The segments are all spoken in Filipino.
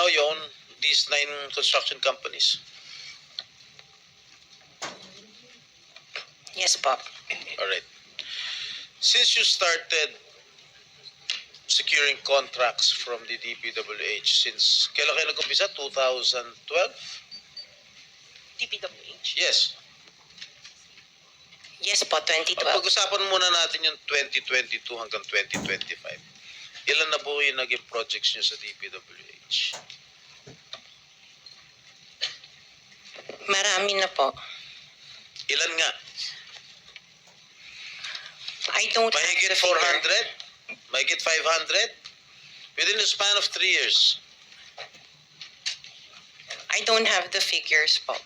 now you own these 9 construction companies. Yes po. All right. Since you started securing contracts from the DPWH, since kailan kayo nag-umpisa? 2012? DPWH? Yes. Yes po, 2012. Pag-usapan muna natin yung 2022 hanggang 2025. Ilan na po yung naging projects nyo sa DPWH? Marami na po. Ilan nga? I don't have Mahigit the figure. 400? Mahigit 500? Within the span of 3 years. I don't have the figures po.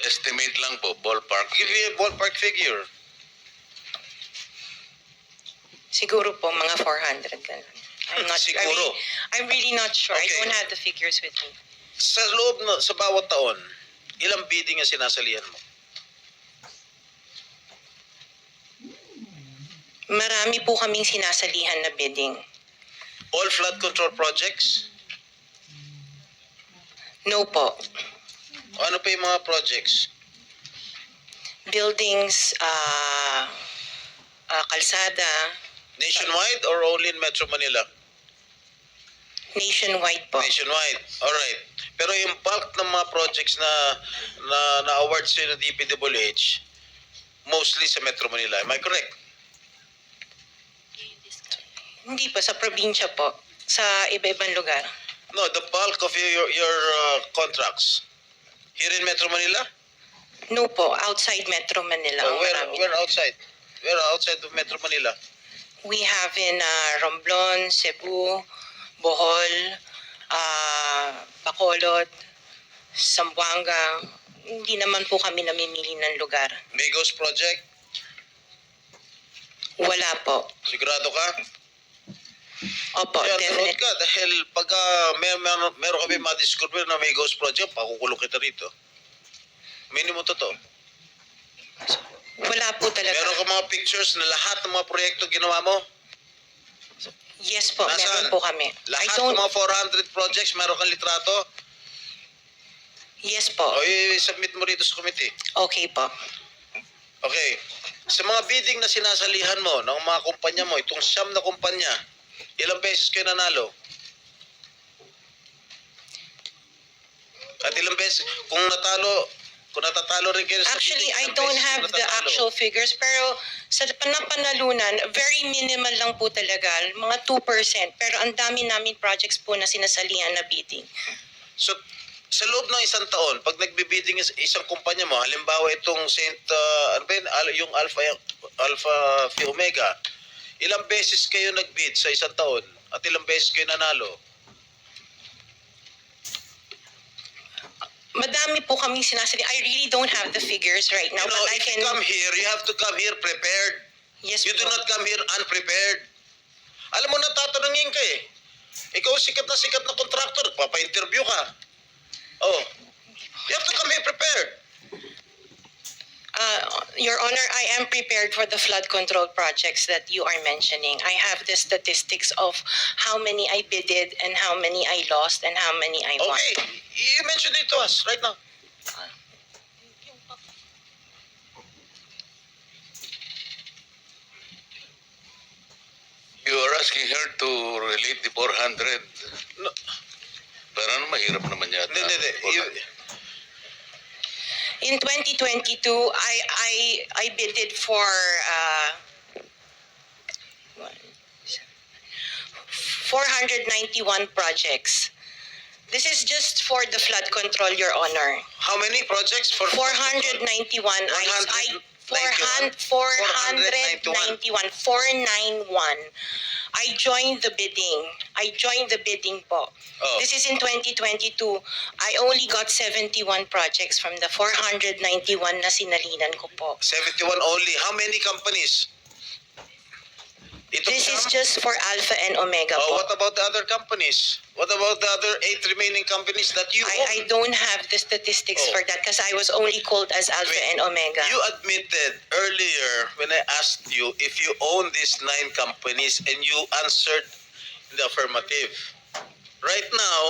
Estimate lang po, ballpark. Give me a ballpark figure. Siguro po mga 400 ganun. Siguro. I'm really not sure. I Okay. don't have the figures with me. Sa loob na, sa bawat taon, ilang bidding ang sinasalihan mo? Marami po kaming sinasalihan na bidding. All flood control projects? No po. O ano pa yung mga projects? Buildings, kalsada, Nationwide or only in Metro Manila? nationwide po. Nationwide. Alright. Pero yung bulk ng mga projects na awards sa'yo ng DPWH, mostly sa Metro Manila. Am I correct? Hindi po, sa probinsya po. Sa iba-ibang lugar. No, the bulk of your contracts. Here in Metro Manila? No po, outside Metro Manila. ang marami. Where outside? Where outside of Metro Manila? We have in Romblon, Cebu, Bohol, Bacolod, Zamboanga. Hindi naman po kami namimili ng lugar. Migos Project? Wala po. Sigurado ka? Opo, Kaya tunod definitely. ka dahil pag meron kami ma-discover na Migos Project, pakukulong kita rito. Minimum totoo. Wala po talaga. Meron ka mga pictures na lahat ng mga proyekto ginawa mo? Yes po, Nasaan? meron po kami. Lahat ng mga 400 projects, meron kang litrato? Yes po. O i-submit mo rito sa committee. Okay po. Okay. Sa mga bidding na sinasalihan mo ng mga kumpanya mo, itong siyam na kumpanya, ilang beses kayo nanalo? At ilang beses, kung natatalo rin kayo sa Actually, bidding, I ilang don't beses have the natatalo? actual figures, pero sa panalunan, very minimal lang po talaga, mga 2%. Pero ang dami namin projects po na sinasalihan na bidding. So, sa loob ng isang taon, pag nagbibidding isang kumpanya mo, halimbawa itong ano ba yun, yung Alpha Phi Omega, ilang beses kayo nagbid sa isang taon at ilang beses kayo nanalo? Madami po kaming sinasali. I really don't have the figures right now, You know, but I if can... you come here, you have to come here prepared. Yes You do po. not come here unprepared. Alam mo, natatanungin ka eh. Ikaw sikat na contractor, papa-interview ka. Oh, you have to come here prepared. Your Honor, I am prepared for the flood control projects that you are mentioning. I have the statistics of how many I bidded and how many I lost and how many I won. Okay, you mentioned it to us right now. You are asking her to relate the 400. No. Parang mahirap naman yata. Hindi. In 2022, I bidded for 491 projects. This is just for the flood control, Your Honor. How many projects? 491. 491. I joined the bidding po. Oh. This is in 2022. I only got 71 projects from the 491 na sinalinan ko po. 71 only. How many companies? Itong This is siyam? just for Alpha and Omega Oh, po. what about the other companies? What about the other 8 remaining companies that you I own? don't have the statistics Oh. for that because I was only called as Alpha Wait, and Omega. You admitted earlier when I asked you if you own these 9 companies and you answered in the affirmative. Right now,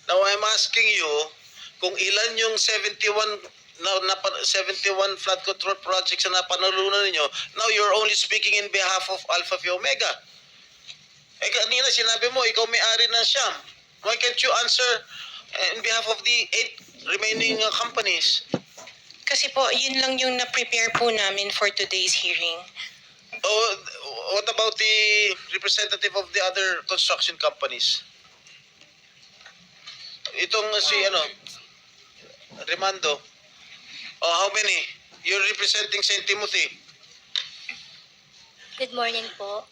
Now I'm asking you kung ilan yung 71 flood control projects na napanalunan ninyo. Now you're only speaking in behalf of Alpha Phi Omega. Eh kanina sinabi mo ikaw may-ari ng Siam. Why can't you answer in behalf of the 8 remaining companies? Kasi po, yun lang yung na-prepare po namin for today's hearing. Oh, what about the representative of the other construction companies? Itong si Remando. Oh, how many? You're representing St. Timothy. Good morning po,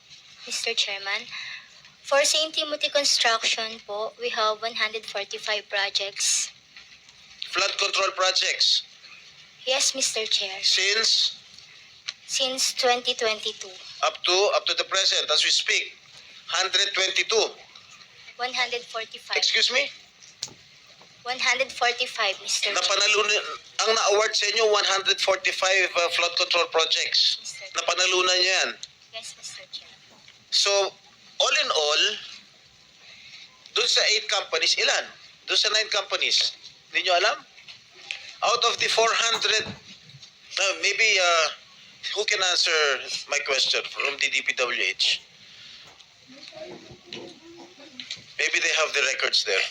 Mr. Chairman. For St. Timothy Construction po, we have 145 projects. Flood control projects. Yes, Mr. Chair. Since 2022, up to the present as we speak. 122. 145. Excuse me? 145, Mr. Chair. Napanalunan ang na-award sa inyo 145 flood control projects. Mr. Chair. Napanalunan niyo yan. Yes, Mr. Chair. So, all in all, dun sa 8 companies, ilan? Dun sa 9 companies, hindi nyo alam? Out of the 400, maybe, who can answer my question from the DPWH? Maybe they have the records there.